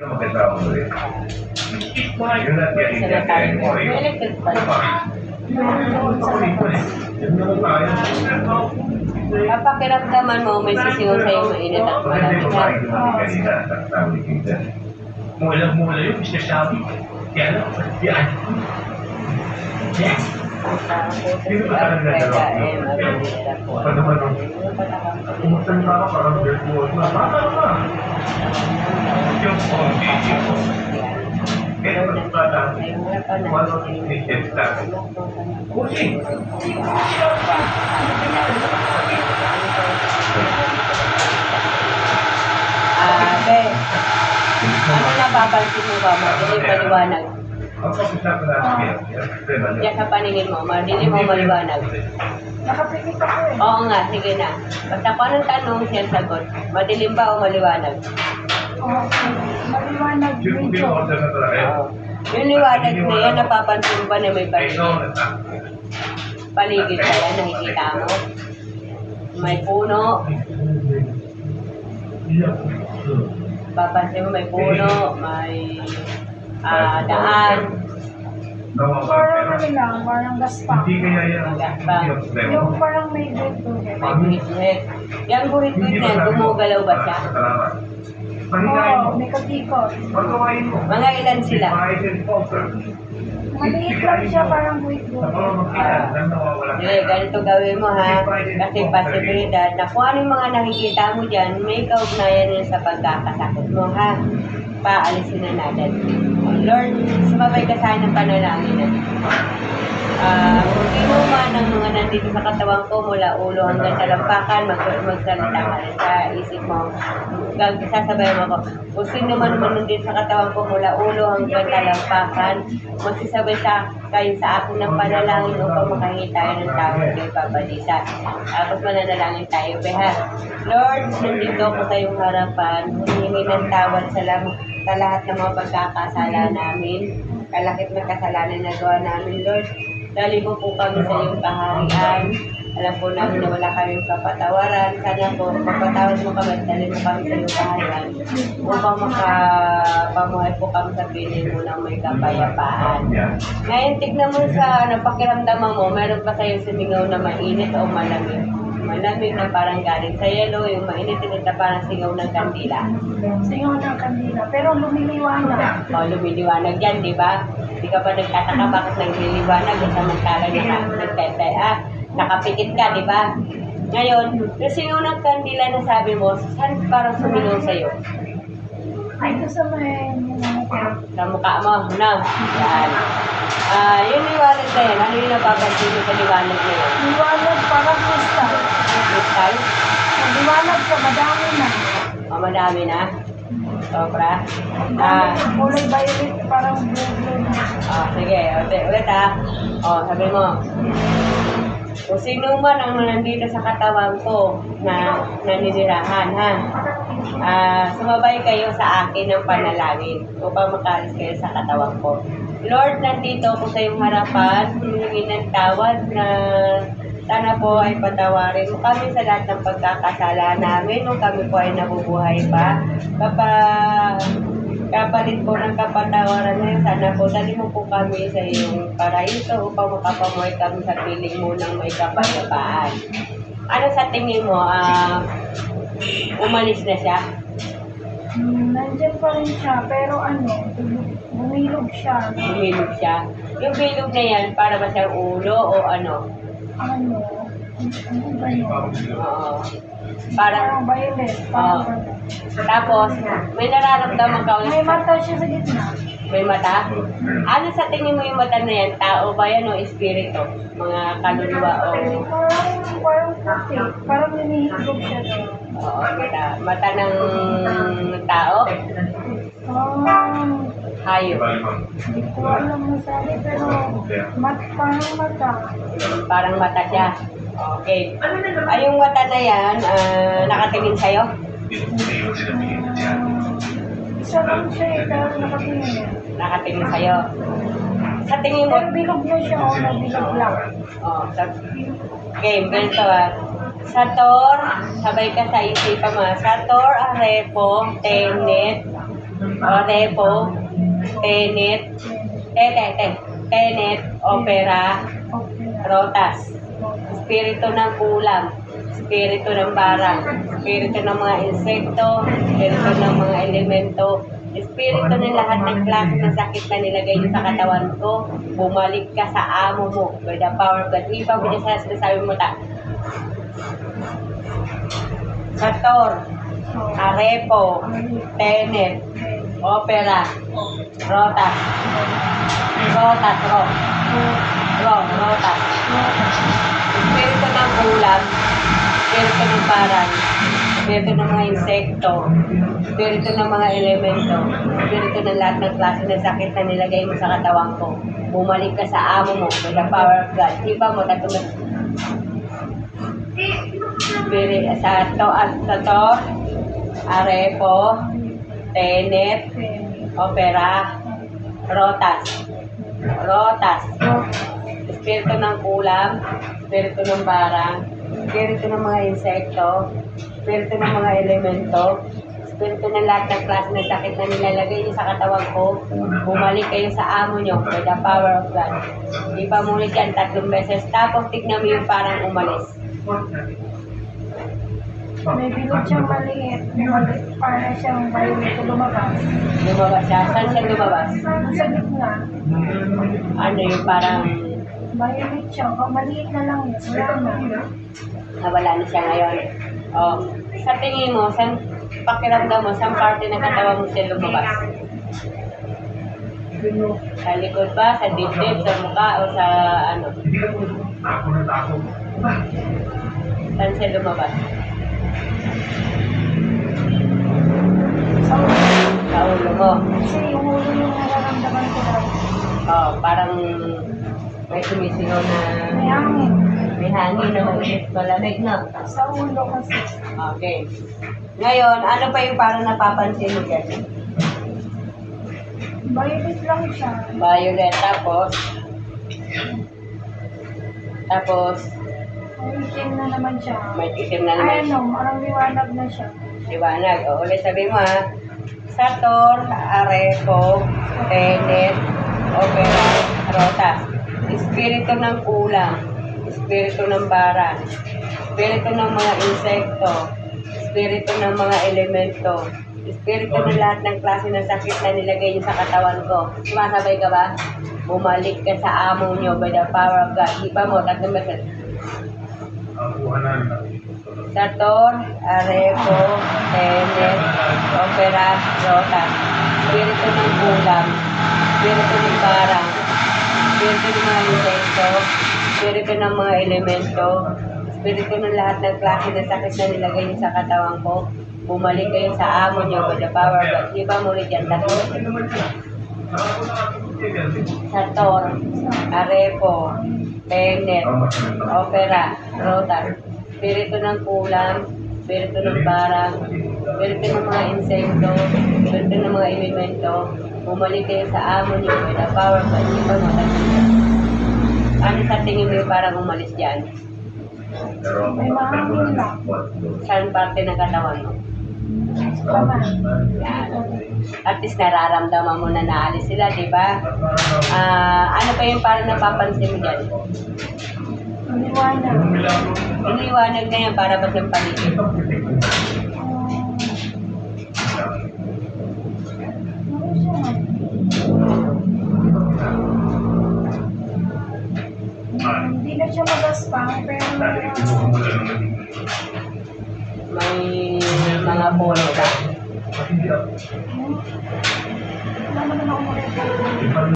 Maganda ako ulit. Yun at yan, hindi mo rin. Electric pa. Papakiramdaman mo, may sisigaw sa'yo mainit at malamig ha. Mula yun, Mr. Shabby. Kaya lang, yan. Yes. Sino ba talaga nagdalawa? Ano naman nung kumusta na ako parang virtual na. Tama ka. Yung video. Kaya naman yung bata. Wala yung initiative natin. Kusi. Ano napapansin mo ba? Madilim maliwanag. Yan sa paningin mo, madilim mo maliwanag. Nakapikit ako eh. Oo nga, sige na. Basta kung anong tanong siya sagot, madilim ba o maliwanag? Okay. Maliwanag video. Yung liwanag na yan, napapansin mo ba na may paligid? Paligid ba yan, nakikita mo? May puno. Papansin mo may puno, may daan. Parang ano lang, parang gaspang. Yung parang may guhit-guhit. May guhit-guhit. Yung guhit-guhit na yan, gumugalaw ba siya? Oo, may katikot. Mga ilan sila? Maliit lang siya, parang guhit-guhit. Sige, ganito gawin mo ha. Kasi posibilidad na kung anong mga nakikita mo dyan, may kaugnayan yun sa pagkakasakit mo ha. Paalisin na natin. Lord, sumabay ka sa akin ng panalangin na. Kung sino man ang mga nandito sa katawan ko mula ulo hanggang talampakan, magsalita ka rin sa isip mo. Sasabayan mo ako. Kung sino man nandito sa katawan ko mula ulo hanggang talampakan, magsisabay kayo sa akin ng panalangin upang makahingi tayo ng tawad kay Papa Lisa. Tapos mananalangin tayo. Beha, Lord, nandito ako sa iyong harapan. Humingi ng tawad sa lahat ng mga pagkakasala namin. Kalakit ng kasalanan na gawa namin, Lord. Dali mo po kami sa iyong kaharian. Alam po namin na wala kaming papatawaran. Sana po, papatawad mo kami at dali mo kami sa iyong kaharian upang makapamuhay po kami sa piling mo ng may kapayapaan. Ngayon, tignan mo sa pakiramdaman mo, meron pa sa'yo sumingaw na mainit o malamig? Malamig na parang galing sa yelo, yung mainit-init na parang singaw ng kandila. Singaw ng kandila, pero lumiliwanag. O, lumiliwanag yan, di ba? Di ka ba nagtataka bakit nagliliwanag? Samantala nakapikit ka, di ba? Ngayon, yung singaw ng kandila na sabi mo, saan parang sumingaw sa'yo? Ay, ito sa may sa mukha mo, no? Yan. Yung liwanag na yan, ano yung napapansin mo sa liwanag na yan? liwanag, parang kristal. Kristal? Liwanag siya, madami na. O, madami na? Sobra? Kulay violet, parang blue na. Sige, ulit sabi mo. Kung sino man ang nandito sa katawan ko na naninirahan, ha? Sumabay kayo sa akin ng panalangin upang makalis kayo sa katawan ko. Lord, nandito ako sa iyong harapan, humingi ng tawad na sana po ay patawarin mo kami sa lahat ng pagkakasala namin nung kami po ay nabubuhay pa. Kapalit po ng kapatawaran na yun, sana po dali mo po kami sa iyong paraiso upang makapamuhay kami sa piling mo ng may kapayapaan. Ano sa tingin mo? Umalis na siya? Nandiyan pa rin siya, pero bumilog siya. Bumilog siya. Yung bilog na yan, para ba siyang ulo o ano? Ano ba yun? Oo. Parang violet. Tapos, may nararamdaman ka ulit. May mata siya sa gitna. May mata? Ano sa tingin mo yung mata na yan? Tao ba yan o espiritu? Mga kaluluwa o... Parang puti. Parang hinihiglog siya doon. Oo, mata ng tao? Hayop. Hindi ko alam masabi, pero parang mata. Parang mata siya. Okay. Yung mata na yan, nakatingin sa'yo? Isa lang siya dahil nakatingin. Nakatingin sa'yo. Sa tingin mo... Pero bilog na siya o nabilog lang. Game, ganito Sator, sabay ka sa isipan mo. Sator, Arepo, Tenet, Repo, tenet, tenet, opera, rotas. Espiritu ng kulam, espiritu ng barang, espiritu ng mga insekto, espiritu ng mga elemento, espiritu ng lahat ng klase ng sakit na nilagay niyo sa katawan ko, bumalik ka sa amo mo by the power of God. Iba mo niya sa sinasabi mo ta. Sator, arepo, tenet, opera, rotas, rotas. Espiritu ng ulam, espiritu ng parang, espiritu ng mga insekto, espiritu ng mga elemento, espiritu ng lahat ng klase ng sakit na nilagay mo sa katawan ko. Bumalik ka sa amo mo with the power of God. Iba mo, tatulad. Sator, arepo, tenet, opera, rotas. Espiritu ng ulam, espiritu ng barang, espiritu ng mga insekto, espiritu ng mga elemento, espiritu ng lahat ng klase ng sakit na nilalagay niyo sa katawan ko, bumalik kayo sa amo nyo by the power of God. Di pa muli yan 3 beses, tapos tignan mo yung parang umalis. May bilog siyang maliit. Para siyang violet lumabas. Lumabas siya? Saan siya lumabas? Sa gitna. Ano yung parang Violet siya. O maliit na lang. Wala na. nawala na siya ngayon? Oh. Sa tingin mo, saan pakiramdam mo, saan parte ng katawan mo siya lumabas? Sa likod ba? Sa dibdib? Sa mukha? O sa ano? Ako na ako. Saan siya lumabas? Sa ulo. Sa ulo mo. Kasi yung ulo yung nararamdaman ko daw. Oh, parang may sumisingaw na May hangin. may hangin na malamig na. Sa ulo kasi. Okay. Ngayon, ano pa yung parang napapansin mo dyan? Violet lang siya. Violet, tapos, May itim na naman siya. may itim na naman Ay, siya. ano, parang liwanag na siya. Liwanag. O, ulit sabi mo ha. Sator, arepo, tenet, opera, rotas. Espiritu ng ulam, espiritu ng barang, espiritu ng mga insekto, espiritu ng mga elemento, espiritu ng lahat ng klase ng sakit na nilagay niyo sa katawan ko. Sumasabay ka ba? Bumalik ka sa amo niyo by the power of God. Di pa mo, 3 beses. Ako na. Sator, arepo, tenet, opera, rotas. Espiritu ng ulam, espiritu ng barang, espiritu ng mga insekto, espiritu ng mga elemento, espiritu ng lahat ng klase ng sakit na nilagay niyo sa katawan ko. Bumalik kayo sa amo niyo by the power of God. Di ba mo rin yan? Sator, arepo, tenet, opera, rotas. Espiritu ng kulam, espiritu ng barang, espiritu ng mga insekto, espiritu ng mga elemento, bumalik kayo sa amo niyo by the power of God. Di ba mo? Ano sa tingin mo yung parang umalis dyan? May mahangin lang. Saan parte ng katawan mo? Tama. Yan. At least nararamdaman mo na naalis sila, di ba? Ano pa yung parang napapansin mo dyan? Liwanag. Iniwanag na yan para ba't ng paligid? Hindi na siya magaspang, pero May mga polo ba? wala naman ako makikita.